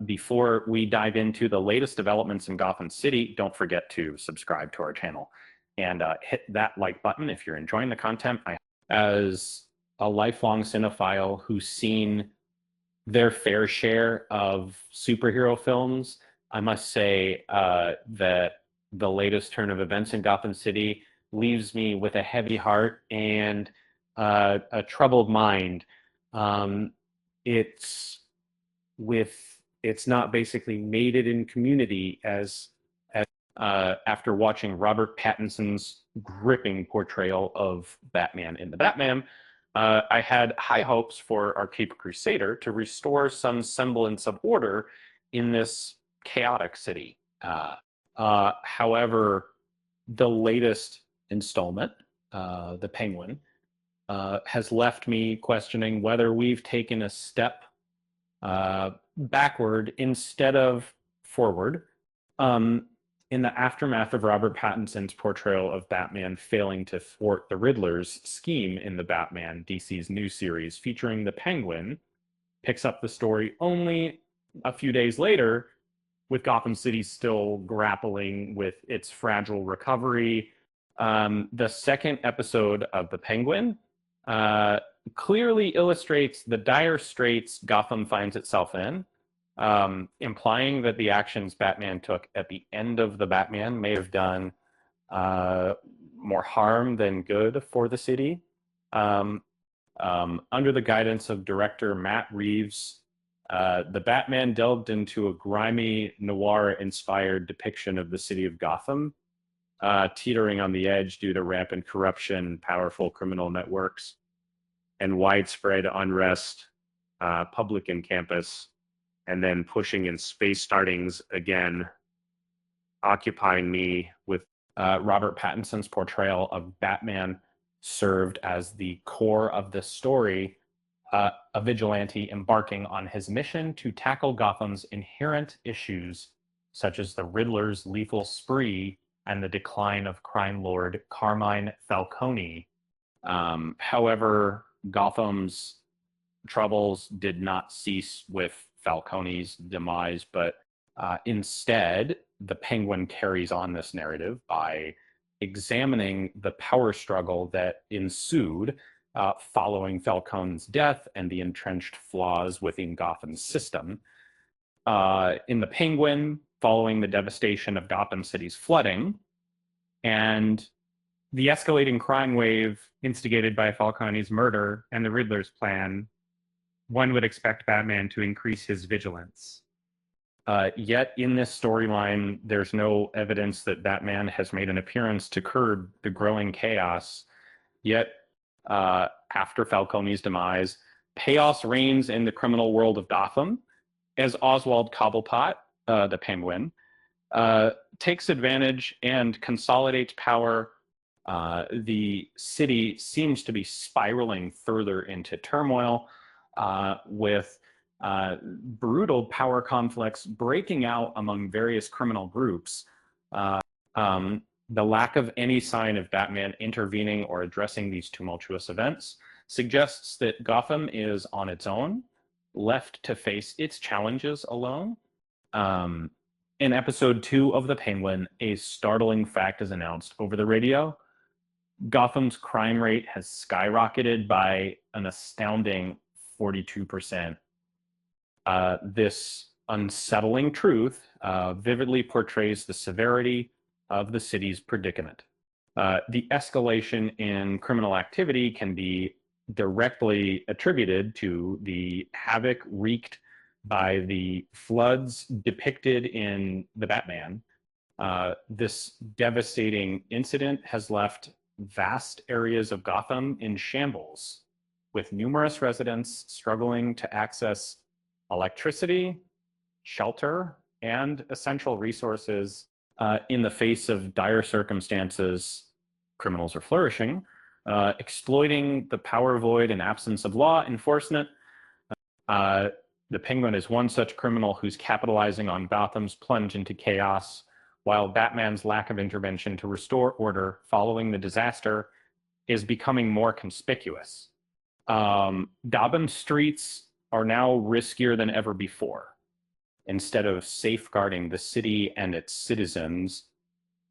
Before we dive into the latest developments in Gotham City, don't forget to subscribe to our channel and hit that like button if you're enjoying the content. As a lifelong cinephile who's seen their fair share of superhero films, I must say that the latest turn of events in Gotham City leaves me with a heavy heart and a troubled mind. Um, it's it's not basically made it in Community as after watching Robert Pattinson's gripping portrayal of Batman in the Batman. I had high hopes for our Cape Crusader to restore some semblance of order in this chaotic city. However, the latest installment, The Penguin, has left me questioning whether we've taken a step backward instead of forward. In the aftermath of Robert Pattinson's portrayal of Batman failing to thwart the Riddler's scheme in the Batman, DC's new series featuring the Penguin picks up the story only a few days later, with Gotham City still grappling with its fragile recovery. The second episode of The Penguin clearly illustrates the dire straits Gotham finds itself in, implying that the actions Batman took at the end of the Batman may have done more harm than good for the city. Under the guidance of director Matt Reeves, the Batman delved into a grimy, noir-inspired depiction of the city of Gotham, teetering on the edge due to rampant corruption, powerful criminal networks, and widespread unrest, public and campus, and then pushing in space startings again, occupying me with Robert Pattinson's portrayal of Batman served as the core of the story, a vigilante embarking on his mission to tackle Gotham's inherent issues, such as the Riddler's lethal spree and the decline of crime lord Carmine Falcone. However, Gotham's troubles did not cease with Falcone's demise, but instead, the Penguin carries on this narrative by examining the power struggle that ensued following Falcone's death and the entrenched flaws within Gotham's system. In the Penguin, following the devastation of Gotham City's flooding and the escalating crime wave instigated by Falcone's murder and the Riddler's plan, one would expect Batman to increase his vigilance. Yet in this storyline, there's no evidence that Batman has made an appearance to curb the growing chaos. Yet, after Falcone's demise, chaos reigns in the criminal world of Gotham as Oswald Cobblepot, the Penguin, takes advantage and consolidates power. The city seems to be spiraling further into turmoil, with brutal power conflicts breaking out among various criminal groups. The lack of any sign of Batman intervening or addressing these tumultuous events suggests that Gotham is on its own, left to face its challenges alone. In episode 2 of The Penguin, a startling fact is announced over the radio. Gotham's crime rate has skyrocketed by an astounding 42%. This unsettling truth vividly portrays the severity of the city's predicament. The escalation in criminal activity can be directly attributed to the havoc wreaked by the floods depicted in the Batman. This devastating incident has left vast areas of Gotham in shambles, with numerous residents struggling to access electricity, shelter, and essential resources. In the face of dire circumstances, criminals are flourishing, exploiting the power void and absence of law enforcement. The Penguin is one such criminal who's capitalizing on Gotham's plunge into chaos, while Batman's lack of intervention to restore order following the disaster is becoming more conspicuous. Gotham's streets are now riskier than ever before. Instead of safeguarding the city and its citizens,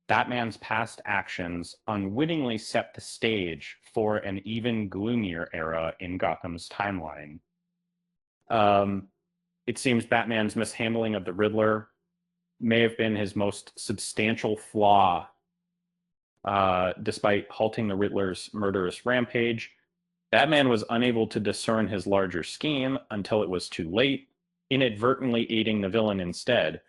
Batman's past actions unwittingly set the stage for an even gloomier era in Gotham's timeline. Um, it seems Batman's mishandling of the Riddler may have been his most substantial flaw. Despite halting the Riddler's murderous rampage, Batman was unable to discern his larger scheme until it was too late, inadvertently aiding the villain instead.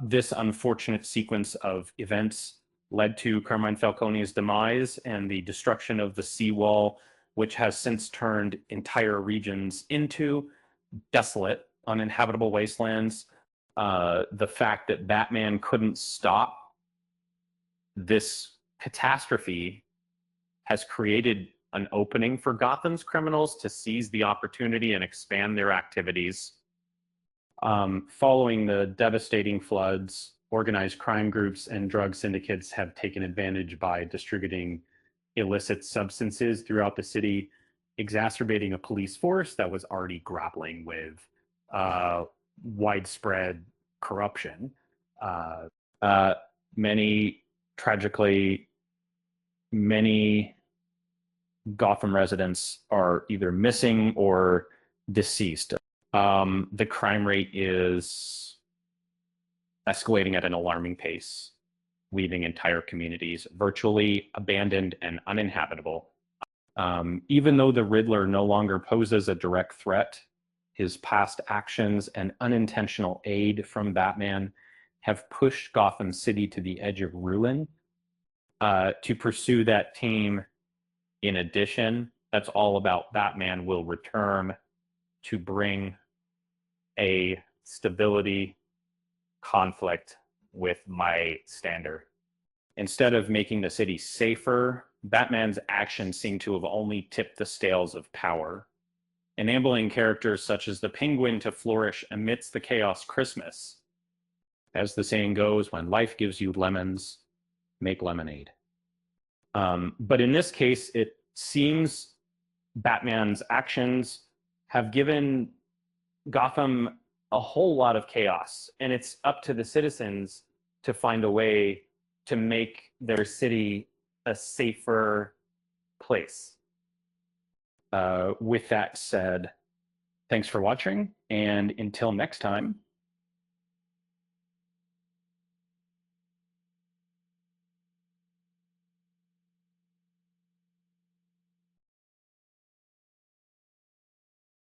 This unfortunate sequence of events led to Carmine Falcone's demise and the destruction of the seawall, which has since turned entire regions into desolate, uninhabitable wastelands. The fact that Batman couldn't stop this catastrophe has created an opening for Gotham's criminals to seize the opportunity and expand their activities. Following the devastating floods, organized crime groups and drug syndicates have taken advantage by distributing illicit substances throughout the city, exacerbating a police force that was already grappling with widespread corruption. Uh, uh, many, tragically, many Gotham residents are either missing or deceased. The crime rate is escalating at an alarming pace, leaving entire communities virtually abandoned and uninhabitable. Even though the Riddler no longer poses a direct threat, his past actions and unintentional aid from Batman have pushed Gotham City to the edge of ruin. To pursue that team, in addition, that's all about Batman will return to bring a stability conflict with my standard. Instead of making the city safer, Batman's actions seem to have only tipped the scales of power, enabling characters such as the Penguin to flourish amidst the chaos Christmas. As the saying goes, when life gives you lemons, make lemonade. But in this case, it seems Batman's actions have given Gotham a whole lot of chaos, and it's up to the citizens to find a way to make their city a safer place. With that said, thanks for watching, and until next time,